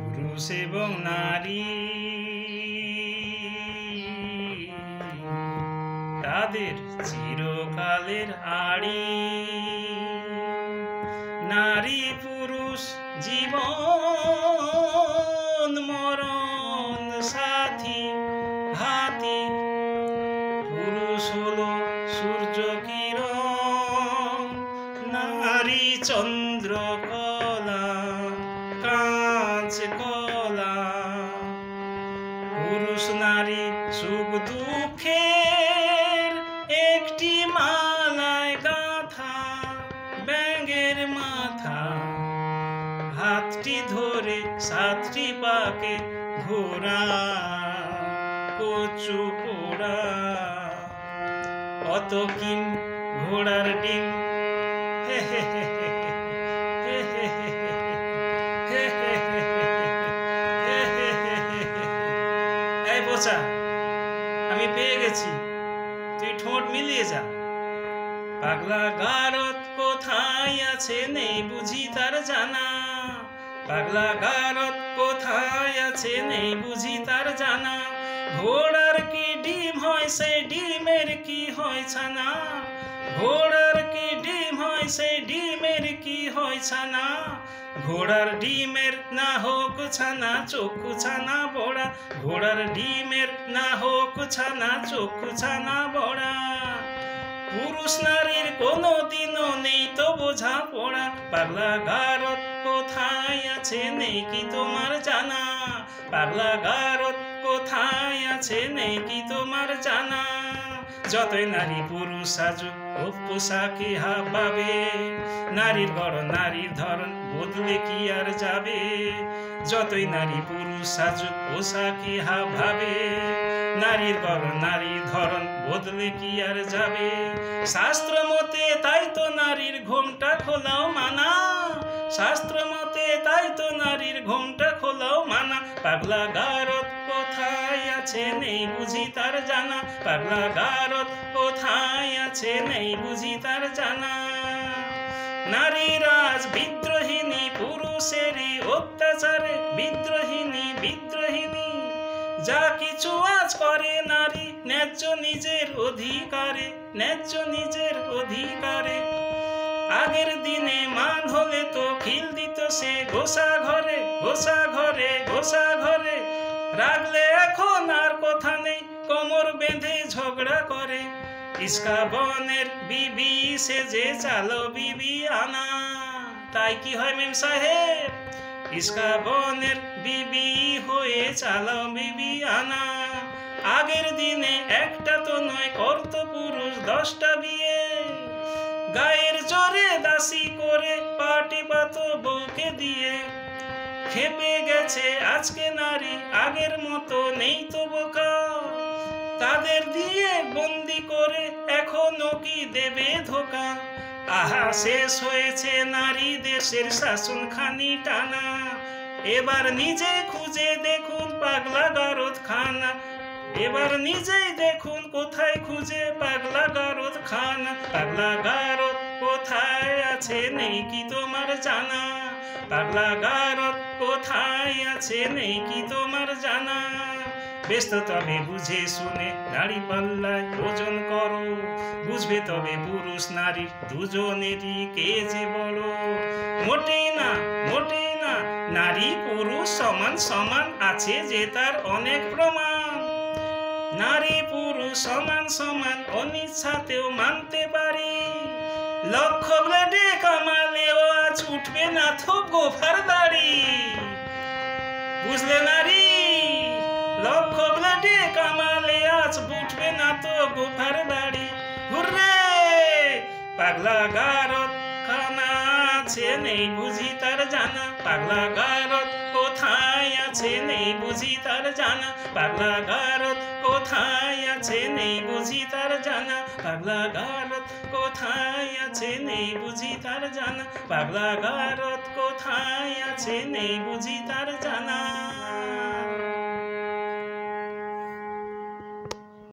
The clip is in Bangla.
পুরুষ এবং নারী তাদের চিরকালের আড়ি, নারী পুরুষ জীবন মরণ সাথী হাতি। পুরুষ হলো সূর্য কিরণ, নারী চন্দ্র কলা কাঁচ কলা। পুরুষ নারী সুখ দুঃখের একটি মালায় গাঁথা ব্যাঙের মাথা। হাতটি ধরে সাতটি পাকে ঘোরা কচু পোড়া। অত কিম ঘোড়ার ডিম, হে হে হে হে হে হে হে হে হে হে হে হে। এই বোচা, আমি পেয়ে গেছি, তুই ঠোঁট মিলিয়ে যা। পাগলা গারদ কোথায় আছে নেই বুঝি তার জানা। পাগলা গারদ কোথায় আছে নেই বুঝি তার জানা। ঘোড়ার কি ডিম হয় সেই ডিমের কি হয় ছানা। ঘোড়ার কি ডিম হয় সেই ডিমের কি হয় ছানা। ঘোড়ার ডিমের না হোক ছানা চক্ষু ছানা বড়া। ঘোড়ার ডিমের না হোক ছানা চক্ষু ছানা বড়া। পুরুষ নারীর কোনো দিনও নেই তো বোঝা পড়া। পাগলা গারদ কোথায় আছে নেই কি তোমার জানা। পাগলা গারদ কোথায় আছে নেই কি তোমার জানা। যতই নারী পুরুষ সাজুক ও পোশাকে হাবাবে, নারীর গড়ন নারীর ধরন বদলে কি আর যাবে। যতই নারী পুরুষ সাজুক পোশাকে হাবাবে, নারীর গড়ন নারীর ধরন বদলে কি আর যাবে। শাস্ত্র মতে তাই তো নারীর ঘোমটা খোলাও মানা। শাস্ত্র মতে তাই তো নারীর ঘোমটা খোলাও মানা। পাগলা গারদ কোথায় আছে নেই বুঝি তার জানা। পাগলা গারদ কোথায় আছে নেই বুঝি তার জানা। নারী রাজ বিদ্রোহিণী পুরুষেরই অত্যাচারে বিদ্রোহিণী বিদ্রোহিণী। যা কিছু আজ করে নারী ন্যায্য নিজের অধিকারে ন্যায্য নিজের অধিকারে। আগের দিনে মান হলে তো খিল দিত সে গোসা ঘরে গোসা ঘরে গোসা ঘরে। রাগলে এখন আর কথা নেই কোমর বেঁধে ঝগড়া করে। ইস্কা বনের বিবি সেজে চালো বিবি আনা। তাই কি হয় মেম সাহেব, ইস্কা বনের বিবি হয়ে চালো বিবি আনা। আগের দিনে একটা তো নয় করতো পুরুষ 10টা বিয়ে। গায়ের জোরে দাসী করে পাটি পাত বউকে দিয়ে। খেপে গেছে আজকে নারী আগের মতো নেই তো বোকা। তাদের দিয়ে বন্দি করে এখনো কি দেবে ধোকা। আহা শেষ হয়েছে নারী দেশের শাসন খানি টানা। এবার নিজে খুঁজে দেখুন পাগলা গারদ খানা। এবার নিজেই দেখুন কোথায় খুঁজে পাগলা গারদ খানা। পাগলা গারদ কোথায় আছে নেই কি তোমার জানা। পাগলা গারদ কোথায় আছে নেই কি তোমার জানা। বেশ তো তবে বুঝে শুনে দাড়ি পাল্লায় ওজন করো। বুঝবে তবে পুরুষ নারীর দুজনেরই কে যে বড়। মোটেই না মোটেই না, নারী পুরুষ সমান সমান আছে যে তার অনেক প্রমাণ। নারী পুরুষ সমান সমান অনিচ্ছাতেও মানতে পারি। লক্ষ ব্লেডে কামালেও আজ উঠবে না তো গোফার দাড়ি। বুঝলে নারী, লক্ষ ব্লেডে কামালে আজ উঠবে না তো গোফার দাড়ি। হুররে পাগলা গারদ খানা আছে নেই বুঝি তার জানা। পাগলা গারদ কোথায় আছে নেই বুঝি তার জানা। পাগলা গারদ কোথায় আছে নেই বুঝি তার জানা। পাগলা গারদ কোথায় আছে নেই বুঝি তার জানা। পাগলা গারদ কোথায় আছে নেই বুঝি তার জানা।